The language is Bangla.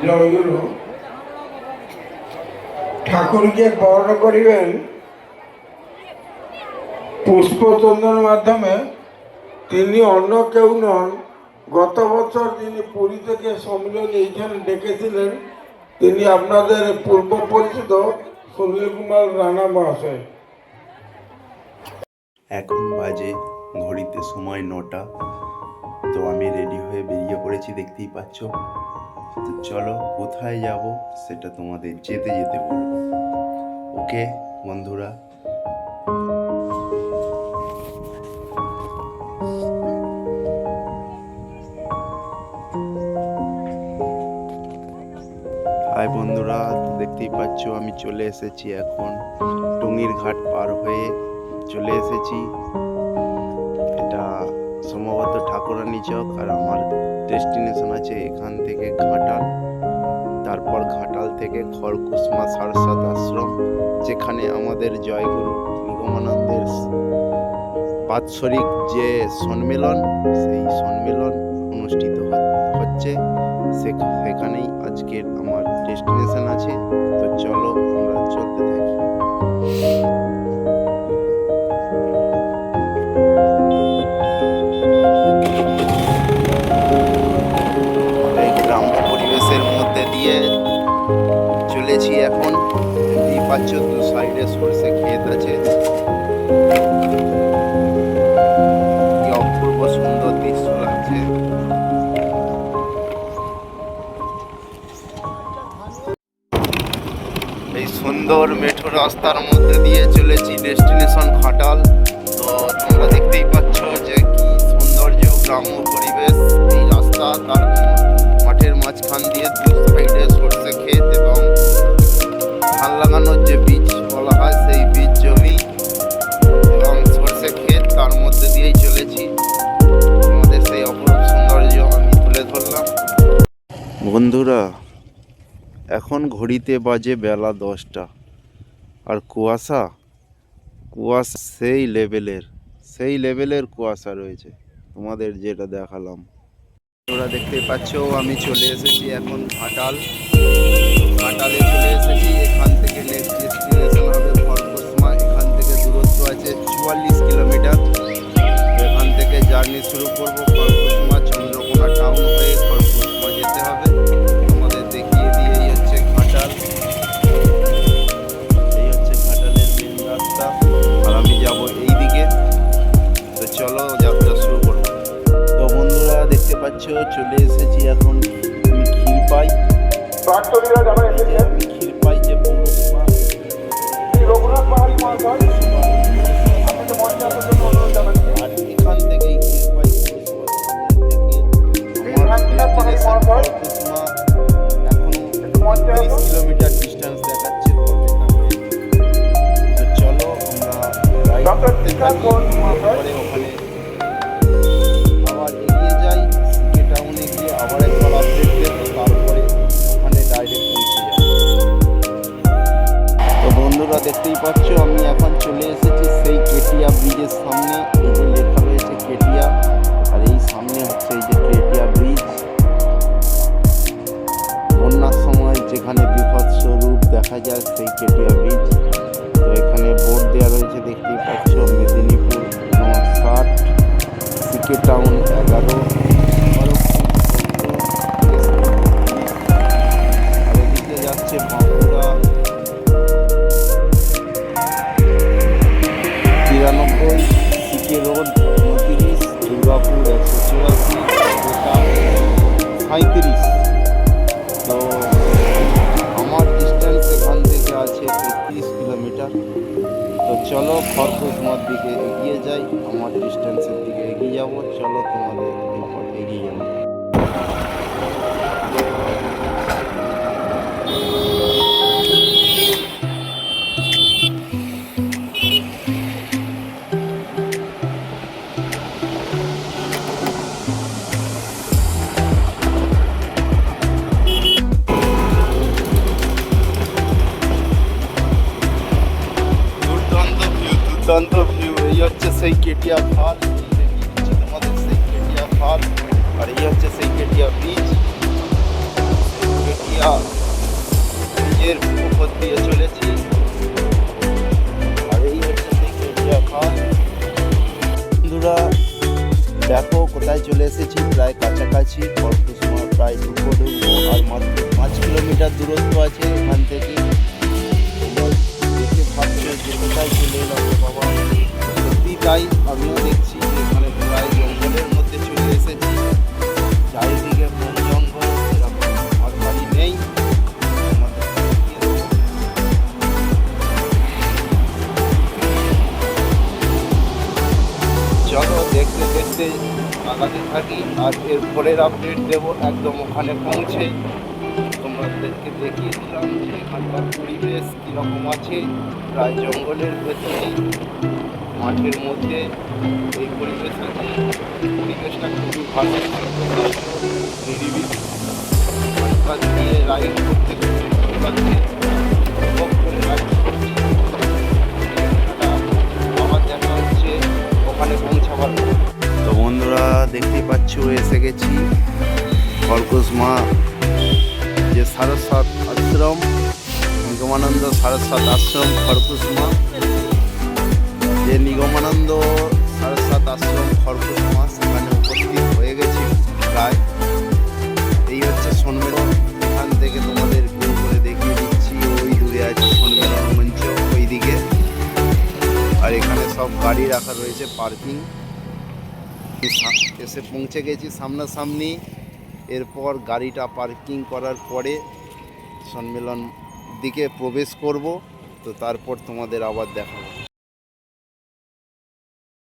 জয়গুরু ঠাকুরকে বরণ করিবেন পুষ্পচন্দনের মাধ্যমে। তিনি অন্য কেউ নন, গত বছর যিনি পুরী থেকে সম্মিলন এইখানে ডেকেছিলেন, তিনি আপনাদের পূর্ব পরিচিত সুনীল কুমার রানা মহাশয়। এখন বাজে ঘড়িতে সময় 9টা। তো আমি রেডি হয়ে বেরিয়ে পড়েছি, দেখতেই পাচ্ছ। তো চলো কোথায় যাব সেটা তোমাদের যেতে যেতে বলবো। ওকে বন্ধুরা, হাই বন্ধুরা, দেখতেই পাচ্ছ আমি চলে এসেছি, এখন টুঙ্গির ঘাট পার হয়ে চলে এসেছি। এটা সম্ভবত ঠাকুরানী চক, আর আমার ডেস্টিনেশন আছে এখান থেকে ঘাটাল, তারপর ঘাটাল থেকে খড়কুসমা সারস্বত আশ্রম, যেখানে আমাদের জয়গুরু নিগমানন্দের বাৎসরিক যে সম্মেলন, সেই সম্মেলন অনুষ্ঠিত হচ্ছে। সেখানেই আজকের আমার ডেস্টিনেশন আছে। তো চলো আমরা চলতে থাকি। গ্রাম্য পরিবেশের মধ্যে দিয়ে চলেছি এখন। দেখতেই পাচ্ছ দু সাইডে সরষে ক্ষেত আছে, কি অপূর্ব সুন্দর দৃশ্য লাগছে। এই সুন্দর মেঠো রাস্তার মধ্যে দিয়ে চলেছি ডেস্টিনেশন ঘাটাল। তো তোমরা দেখতেই পাচ্ছ যে কি সৌন্দর্য, গ্রাম্য পরিবেশ। এই রাস্তা তার মাঠের মাঝখান দিয়ে দু সাইডে সরষে ক্ষেত এবং ধান লাগানোর যে বীজ বলা হয় সেই বীজ জমি এবং সরষে ক্ষেত, তার মধ্যে দিয়েই চলেছি। আমাদের সেই অপরূপ সৌন্দর্য আমি তুলে ধরলাম। বন্ধুরা, এখন ঘড়িতে বাজে বেলা 10টা, আর কুয়াশা সেই লেভেলের কুয়াশা রয়েছে, তোমাদের যেটা দেখালাম। তোমরা দেখতে পাচ্ছ আমি চলে এসেছি এখন ঘাটালে চলে এসেছি। এখান থেকে নেক্সট ডেস্টিনেশন হবে খড়কুসমা। এখান থেকে দূরত্ব আছে 44 কিলোমিটার। এখান থেকে জার্নি শুরু করব খড়কুসমা, চন্দ্রকোনা টাউন হয়ে খড়কুসমা যেতে হবে। আমাদের দেখিয়ে দিয়ে এই হচ্ছে ঘাটাল, এই হচ্ছে ঘাটালের মেন রাস্তা, আর আমি যাব এই দিকে। তো চলো যাত্রা শুরু করব। তো বন্ধুরা দেখতে পাচ্ছ চলে এসেছি এখন আমি ক্ষীরপাই। আমি ক্ষীরপাই যে পৌরসভা, আর এখান থেকেই ক্ষীরপাই পৌরসভা এখনো 30 কিলোমিটার ডিস্টেন্স দেখাচ্ছে। তো চলো আমরা রাইড করতে থাকি, ওখানে আবার এগিয়ে যাই। সিকে টাউনে গিয়ে আবার একবার আপডেট দেব, তারপরে ওখানে ডাইরেক্ট পৌঁছে যাব। তো বন্ধুরা দেখতেই পাচ্ছ আমি এখন চলে এসেছি সেই কেটিয়া ব্রিজের সামনে। এই যে লেখা রয়েছে কেটিয়া, আর এই সামনে হচ্ছে এই যে কেটিয়া ব্রিজ। বন্যার সময় যেখানে বিভৎস রূপ দেখা যায় সেই কেটিয়া ব্রিজ। তো এখানে বোর্ড দেওয়া রয়েছে, দেখতেই পাচ্ছ মেদিনীপুর 960, সিকে টাউন 11, আর এদিকে যাচ্ছে বাঁকুড়া 93, সিকে রোড 29, দুর্গাপুর 184, কোটা 37। তো আমার ডিস্টেন্স এখান থেকে আছে 33 কিলোমিটার। তো চলো খড়কুসমার দিকে এগিয়ে যাই, আমার ডিস্টেন্সের দিকে এগিয়ে যাব। চলো তোমাদের এরপর এগিয়ে যাবো। দুর্দান্ত ভিউ। এই হচ্ছে সেই কেটিয়া খাল, তোমাদের সেই কেটিয়া খাল, আর এই হচ্ছে সেই কেটিয়া ব্রিজ। কেটিয়া ব্রিজের উপর দিয়ে চলেছি, আর এই হচ্ছে সেই কেটিয়া খাল। বন্ধুরা দেখো কোথায় চলে এসেছি, প্রায় কাছাকাছি খড়কুসমা, প্রায় ঢুকবো আর মাত্র 5 কিলোমিটার দূরত্ব আছে এখান থেকে। দেখে ভাবছো যে কোথায় চলে এলাম বাবা, সত্যি তাই। আমিও দেখছি যে এখানে প্রায় জঙ্গলের মধ্যে চলে এসেছি। চারিদিকে বন জঙ্গল, এরকম ঘর বাড়ি নেই। চলো দেখতে দেখতে আগাতে থাকি, আর এর পরের আপডেট দেবো একদম ওখানে পৌঁছে। তোমাদেরকে দেখিয়ে দিলাম যে এখানকার পরিবেশ কীরকম আছে, প্রায় জঙ্গলের ভেতরে মাঠের মধ্যে এই পরিবেশ আছে। পরিবেশটা খুবই ভালো, নিরিবিলি, কাজ নিয়ে রাইড করতে করতে উপভোগ করে রাইড করছি। আবার দেখা হচ্ছে ওখানে পৌঁছাবার। তো বন্ধুরা দেখতেই পাচ্ছ এসে গেছি খড়কুসমা, যে সারস্বত আশ্রম, নিগমানন্দ সারস্বত আশ্রম খড়কুসমা, যে নিগমানন্দ সারস্বত আশ্রম খড়কুসমা, সেখানে উপস্থিত হয়ে গেছি প্রায়। এই হচ্ছে সম্মেলন, এখান থেকে তোমাদের ভিউ করে দেখিয়ে দিচ্ছি। ওই দূরে আছে সম্মেলন মঞ্চ ওই দিকে, আর এখানে সব গাড়ি রাখা রয়েছে পার্কিং। এসে পৌঁছে গেছি সামনাসামনি। এরপর গাড়িটা পার্কিং করার পরে সম্মেলন দিকে প্রবেশ করব, তো তারপর তোমাদের আবার দেখাবো।